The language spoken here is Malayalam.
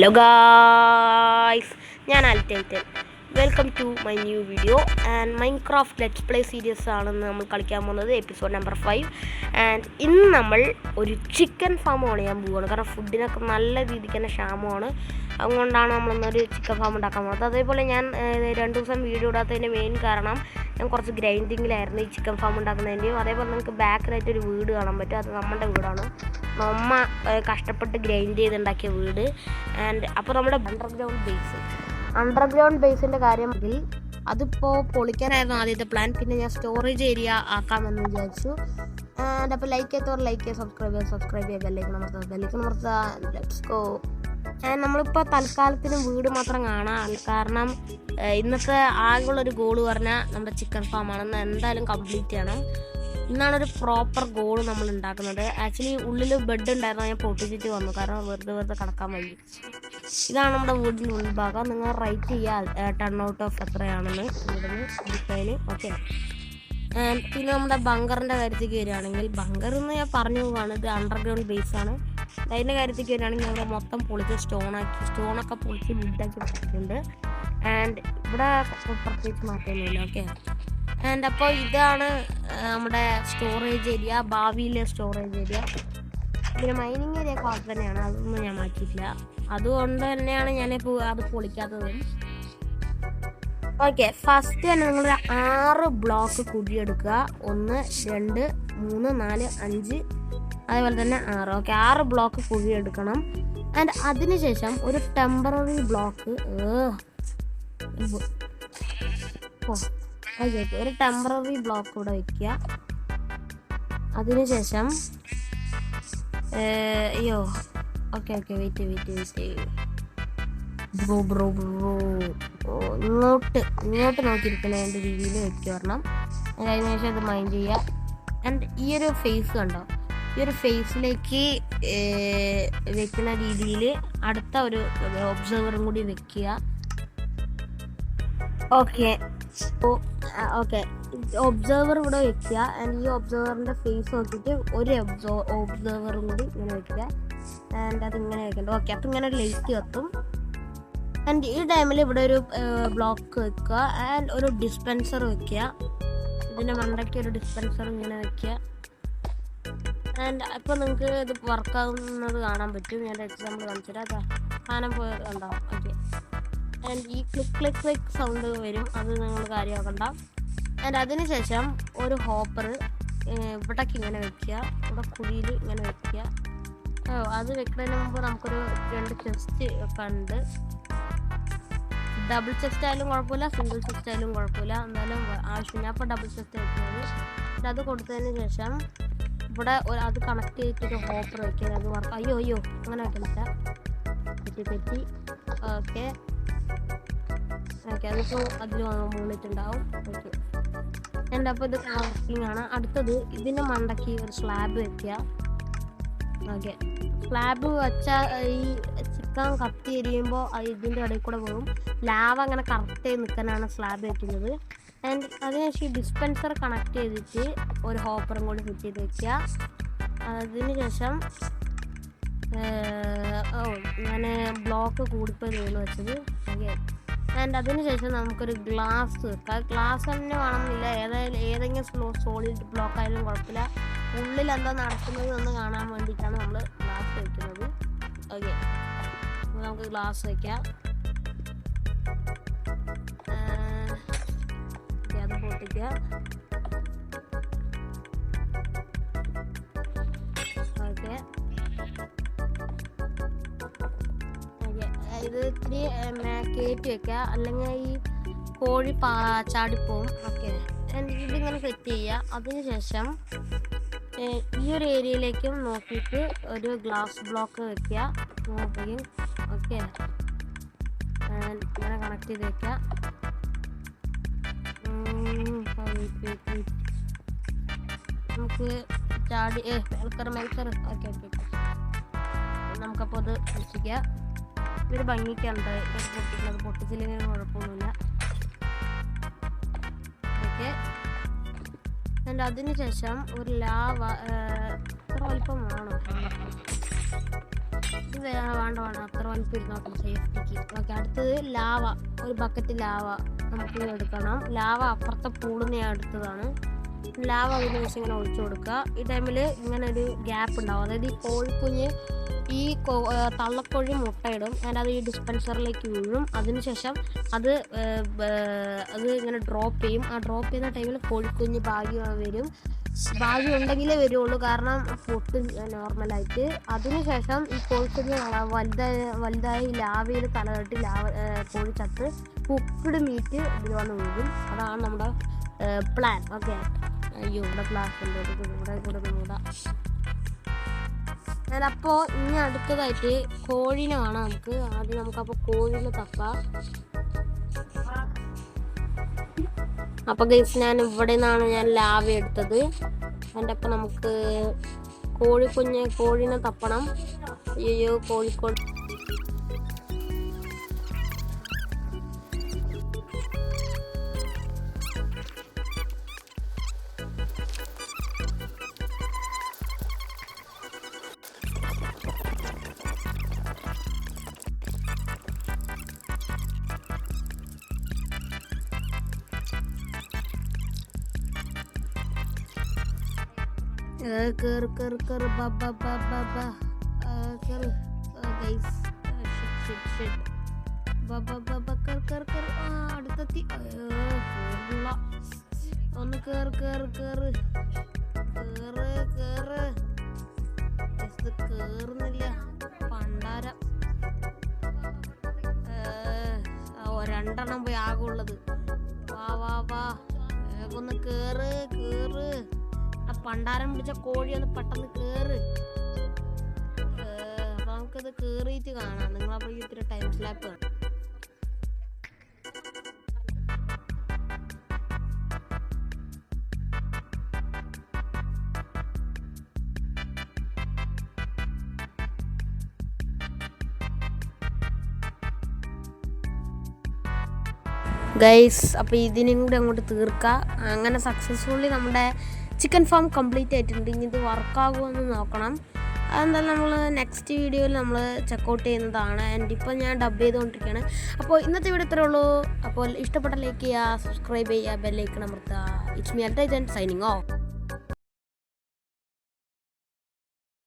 ഹലോ ഗായ്സ്, ഞാൻ അൽറ്റൈറ്റൻ. Welcome to my new video. And Minecraft let's play series ആണെന്ന് നമ്മൾ കളിക്കാൻ പോകുന്നത്, എപ്പിസോഡ് നമ്പർ 5. ആൻഡ് ഇന്ന് നമ്മൾ ഒരു ചിക്കൻ ഫാം പണിയാൻ പോവുകയാണ്. കാരണം ഫുഡിനൊക്കെ നല്ല രീതിക്ക് തന്നെ ക്ഷാമമാണ്. അതുകൊണ്ടാണ് നമ്മളൊന്നൊരു ചിക്കൻ ഫാം ഉണ്ടാക്കാൻ പോകുന്നത്. അതേപോലെ ഞാൻ 2 ദിവസം വീഡിയോ ഇടാത്തതിൻ്റെ മെയിൻ കാരണം ഞാൻ കുറച്ച് ഗ്രൈൻഡിങ്ങിലായിരുന്നു ഈ ചിക്കൻ ഫാം ഉണ്ടാക്കുന്നതിൻ്റെയും. അതേപോലെ നിങ്ങൾക്ക് ബാക്കിലായിട്ട് ഒരു വീട് കാണാൻ പറ്റും. അത് നമ്മുടെ വീടാണ്. അമ്മ കഷ്ടപ്പെട്ട് ഗ്രൈൻഡ് ചെയ്തുണ്ടാക്കിയ വീട്. ആൻഡ് അപ്പോൾ നമ്മുടെ അണ്ടർഗ്രൗണ്ട് ബേസിൻ്റെ കാര്യമെങ്കിൽ അതിപ്പോൾ പൊളിക്കാനായിരുന്നു ആദ്യത്തെ പ്ലാൻ. പിന്നെ ഞാൻ സ്റ്റോറേജ് ഏരിയ ആക്കാമെന്ന് വിചാരിച്ചു. ആൻഡ് അപ്പോൾ ലൈക്ക് ചെയ്തവർ ലൈക്ക് ചെയ്യുക, സബ്സ്ക്രൈബ് ചെയ്യുക, ബെല്ലൈക്കൺ അമർത്തുക. Let's go. ആൻഡ് നമ്മളിപ്പോൾ തൽക്കാലത്തിന് വീട് മാത്രം കാണാം. കാരണം ഇന്നത്തെ ആകെയുള്ളൊരു ഗോള് പറഞ്ഞാൽ നമ്മുടെ ചിക്കൻ ഫാമാണെന്ന് എന്തായാലും കംപ്ലീറ്റ് ചെയ്യണം. ഇന്നാണൊരു പ്രോപ്പർ ഗോൾ നമ്മൾ ഉണ്ടാക്കുന്നത്. ആക്ച്വലി ഉള്ളിൽ ബെഡ് ഉണ്ടായിരുന്നു, ഞാൻ പൊട്ടിച്ചിട്ട് വന്നു. കാരണം വെറുതെ കിടക്കാൻ വയ്യ. ഇതാണ് നമ്മുടെ വീടിൻ്റെ ഉൾഭാഗം. നിങ്ങൾ റൈറ്റ് ചെയ്യുക 10 out of എത്രയാണെന്ന് ഇവിടുന്ന് ഡിസൈന്. ഓക്കെ. പിന്നെ നമ്മുടെ ബങ്കറിൻ്റെ കാര്യത്തേക്ക് വരികയാണെങ്കിൽ, ബങ്കർ എന്ന് ഞാൻ പറഞ്ഞു പോവുകയാണ്, ഇത് അണ്ടർഗ്രൗണ്ട് ബേസാണ്. അതിൻ്റെ കാര്യത്തേക്ക് വരികയാണെങ്കിൽ അവിടെ മൊത്തം പൊളിച്ച് സ്റ്റോണൊക്കെ പൊളിച്ച് ബിൽഡാക്കി വെച്ചിട്ടുണ്ട്. ആൻഡ് ഇവിടെ പ്രത്യേകിച്ച് മാറ്റമൊന്നുമില്ല. ഓക്കെ. ആൻഡ് അപ്പോൾ ഇതാണ് നമ്മുടെ സ്റ്റോറേജ് ഏരിയ, ഭാവിയിലെ സ്റ്റോറേജ് ഏരിയ. പിന്നെ മൈനിങ് ഏരിയ ഒക്കെ തന്നെയാണ്, അതൊന്നും ഞാൻ മാറ്റിയിട്ടില്ല. അതുകൊണ്ട് തന്നെയാണ് ഞാനിപ്പോൾ അത് പൊളിക്കാത്തത്. ഓക്കെ. ഫസ്റ്റ് തന്നെ നിങ്ങൾ 6 ബ്ലോക്ക് കുഴിയെടുക്കുക. 1 2 3 4 5 അതേപോലെ തന്നെ 6. Okay, 6 block കുഴിയെടുക്കണം. ആൻഡ് അതിനുശേഷം ഒരു ടെമ്പററി ബ്ലോക്ക് ഒരു ടെമ്പററി ബ്ലോക്ക് ഇവിടെ വെക്കുക. അതിനുശേഷം ഓക്കെ വെയിറ്റ് ബ്രോ ഇങ്ങോട്ട് നോക്കിയിരിക്കുന്ന രീതിയിൽ വെക്കുക പറഞ്ഞാൽ. അതിന് ശേഷം ഇത് മൈൻഡ് ചെയ്യുക. ആൻഡ് ഈ ഒരു ഫേസ് കണ്ടോ, ഈ ഒരു ഫേസിലേക്ക് വെക്കുന്ന രീതിയിൽ അടുത്ത ഒരു ഒബ്സർവറും കൂടി വെക്കുക. ഓക്കെ. ഒബ്സർവർ ഇവിടെ വെക്കുക. ആൻഡ് ഈ ഒബ്സർവറിൻ്റെ ഫേസ് നോക്കിയിട്ട് ഒരു ഒബ്സർവറും കൂടി ഇങ്ങനെ വെക്കുക. ആൻഡ് അതിങ്ങനെ വെക്കണ്ട. ഓക്കെ, അപ്പം ഇങ്ങനെ ഒരു ലൈറ്റ് കത്തും. ആൻഡ് ഈ ടൈമിൽ ഇവിടെ ഒരു ബ്ലോക്ക് വെക്കുക. ആൻഡ് ഒരു ഡിസ്പെൻസർ വെക്കുക. ഇതിൻ്റെ മണ്ടയ്ക്ക് ഒരു ഡിസ്പെൻസർ ഇങ്ങനെ വെക്കുക. ആൻഡ് അപ്പോൾ നിങ്ങൾക്ക് ഇത് വർക്കാവുന്നത് കാണാൻ പറ്റും. ഞാൻ എക്സാമ്പിൾ കാണിച്ചുതരാം. അതാ സാധനം ഉണ്ടാവും. ഓക്കെ. ആൻഡ് ഈ ക്ലിക്ക് സൗണ്ട് വരും, അത് നിങ്ങൾ കാര്യമാക്കണ്ട. ആൻഡ് അതിനുശേഷം ഒരു ഹോപ്പർ ഇവിടേക്ക് ഇങ്ങനെ വെക്കുക. ഇവിടെ കുഴിയിൽ ഇങ്ങനെ വെക്കുക. അത് വെക്കുന്നതിന് മുമ്പ് നമുക്കൊരു 2 ചെസ്റ്റ് ഒക്കെ ഉണ്ട്. ഡബിൾ ചെസ്റ്റ് ആയാലും കുഴപ്പമില്ല, സിംഗിൾ ചെസ്റ്റ് ആയാലും കുഴപ്പമില്ല, എന്തായാലും ആവശ്യമില്ല. അപ്പോൾ ഡബിൾ ചെസ്റ്റ് വെക്കുന്നത്. അത് കൊടുത്തതിന് ശേഷം ഇവിടെ അത് കണക്ട് ചെയ്തിട്ടൊരു ഹോപ്പർ വെക്കുക. അത് വർക്ക് അയ്യോ അങ്ങനെ വെക്കണില്ല, തെറ്റി. ഓക്കെ, അതിപ്പോൾ അതിൽ മുകളിട്ടുണ്ടാവും. ഓക്കെ. എൻ്റെ അപ്പോൾ ഇത് വർക്കിംഗ് ആണ്. അടുത്തത് ഇതിൻ്റെ മണ്ടയ്ക്ക് ഒരു സ്ലാബ് വെക്കുക. ഓക്കെ, സ്ലാബ് വെച്ചാൽ ഈ ചിക്കൻ കത്തി എരിയുമ്പോൾ ഇതിൻ്റെ ഇടയിൽ കൂടെ പോകും. ലാവ അങ്ങനെ കറക്റ്റ് ചെയ്ത് നിൽക്കാനാണ് സ്ലാബ് വെക്കുന്നത്. ആൻഡ് അതിനുശേഷം ഈ ഡിസ്പെൻസർ കണക്ട് ചെയ്തിട്ട് ഒരു ഹോപ്പറും കൂടി ഫിറ്റ് ചെയ്ത് വെക്കുക. അതിനുശേഷം ഞാൻ ബ്ലോക്ക് കൂടിപ്പോയി വീണ് വെച്ചത്. ഓക്കെ. ആൻഡ് അതിനുശേഷം നമുക്കൊരു ഗ്ലാസ് വെക്കാം. ഗ്ലാസ് തന്നെ വേണമെന്നില്ല, ഏതെങ്കിലും സോളിഡ് ബ്ലോക്ക് ആയാലും കുഴപ്പമില്ല. ഉള്ളിൽ എന്താ നടക്കുന്നത് എന്ന് കാണാൻ വേണ്ടിയിട്ടാണ് നമ്മൾ ഗ്ലാസ് വയ്ക്കുന്നത്. ഓക്കെ, നമുക്ക് ഗ്ലാസ് വയ്ക്കാം. അത് പൊട്ടിക്കുക. ഓക്കെ, ഇത് ഇത്തിരി കയറ്റി വെക്കുക, അല്ലെങ്കിൽ ഈ കോഴി ചാടിപ്പോവും. ഓക്കെ. ഇതിങ്ങനെ സെറ്റ് ചെയ്യുക. അതിനുശേഷം ഈ ഒരു ഏരിയയിലേക്കും നോക്കിയിട്ട് ഒരു ഗ്ലാസ് ബ്ലോക്ക് വെക്കുക. ഓക്കെ, ഇങ്ങനെ കണക്ട് ചെയ്ത് വെക്കുക. നമുക്ക് ചാടി മെൽക്കർ. ഓക്കെ. നമുക്കപ്പോൾ അത് സൃഷ്ടിക്കുക. ഇതൊരു ഭംഗിക്കുണ്ട്, പൊട്ടിച്ചില്ലെങ്കിൽ കുഴപ്പമൊന്നുമില്ല. ഓക്കെ. ആൻഡ് അതിന് ശേഷം ഒരു ലാവ ഇത്ര വലിപ്പം വേണം. ഇത് വേണ്ട അത്ര വലിപ്പം ഇരുന്നോട്ടെ സേഫ്റ്റിക്ക്. ഓക്കെ, അടുത്തത് ലാവ. ഒരു ബക്കറ്റ് ലാവ നമുക്ക് എടുക്കണം. ലാവ അപ്പുറത്തെ പൂളിൽ ഞാൻ എടുത്തതാണ്. ലാവ അതിന് ശേഷം ഇങ്ങനെ ഒഴിച്ചു കൊടുക്കുക. ഈ ടൈമിൽ ഇങ്ങനെ ഒരു ഗ്യാപ്പ് ഉണ്ടാവും. അതായത് ഈ കോഴിക്കുഞ്ഞ് ഈ തള്ളക്കോഴി മുട്ടയിടും. അത് ഈ ഡിസ്പെൻസറിലേക്ക് വീഴും. അതിനുശേഷം അത് ഇങ്ങനെ ഡ്രോപ്പ് ചെയ്യും. ആ ഡ്രോപ്പ് ചെയ്യുന്ന ടൈമിൽ കോഴിക്കുഞ്ഞ് ഭാഗ്യം വരും. ഭാഗ്യം ഉണ്ടെങ്കിലേ വരുള്ളൂ, കാരണം പൊട്ടും നോർമലായിട്ട്. അതിനുശേഷം ഈ കോഴിക്കുഞ്ഞ് വലുതായി ലാവയിൽ തലകെട്ടി കോഴി ചത്ത് കുക്ക്ഡ് മീറ്റ് ഇതിൽ വന്ന് വീഴും. അതാണ് നമ്മുടെ പ്ലാൻ. ഓക്കെ, അയ്യോ ഇവിടെ ക്ലാസ് ഉണ്ട്, ഇവിടെ മൂടാം. അപ്പോൾ ഇനി അടുത്തതായിട്ട് കോഴീനെ വേണം നമുക്ക്. ആദ്യം നമുക്കപ്പോൾ കോഴീനെ തപ്പാം. അപ്പോൾ ഗൈസ് ഞാൻ ഇവിടെ നിന്നാണ് ഞാൻ ലാവ എടുത്തത്. അതിൻ്റെ അപ്പം നമുക്ക് കോഴീനെ തപ്പണം. അയ്യോ കോഴിക്കോട് അടുത്തെത്തി. ഒന്ന് കേറുന്നില്ല പണ്ടാരം. രണ്ടെണ്ണം പോയി ആകുള്ളത്. വാ ഒന്ന് കേറ്. പണ്ടാരം പിടിച്ച കോഴി ഒന്ന് പെട്ടെന്ന് കേറ്. അപ്പൊ നമുക്കത് കേറിയിട്ട് കാണാം. നിങ്ങളപ്പോൾ ഇത്തിരി ടൈം സ്ലാപ്പ് കാണാം. ഗൈസ്, അപ്പോൾ ഇതിനും കൂടി അങ്ങോട്ട് തീർക്കുക. അങ്ങനെ സക്സസ്ഫുള്ളി നമ്മുടെ ചിക്കൻ ഫാം കംപ്ലീറ്റ് ആയിട്ടുണ്ട്. ഇനി ഇത് വർക്കാകുമെന്ന് നോക്കണം. അതെന്തായാലും നമ്മൾ നെക്സ്റ്റ് വീഡിയോയിൽ നമ്മൾ ചെക്കൗട്ട് ചെയ്യുന്നതാണ്. ആൻഡ് ഇപ്പോൾ ഞാൻ ഡബ് ചെയ്തുകൊണ്ടിരിക്കുകയാണ്. അപ്പോൾ ഇന്നത്തെ വീഡിയോ ഇത്രയേ ഉള്ളൂ. അപ്പോൾ ഇഷ്ടപ്പെട്ട ലൈക്ക് ചെയ്യുക, സബ്സ്ക്രൈബ് ചെയ്യുക, ബെല്ലൈക്കൺ അമർത്തുക. ഇറ്റ്സ് മീ അൽടൈജൻ സൈനിങ് ഓഫ്.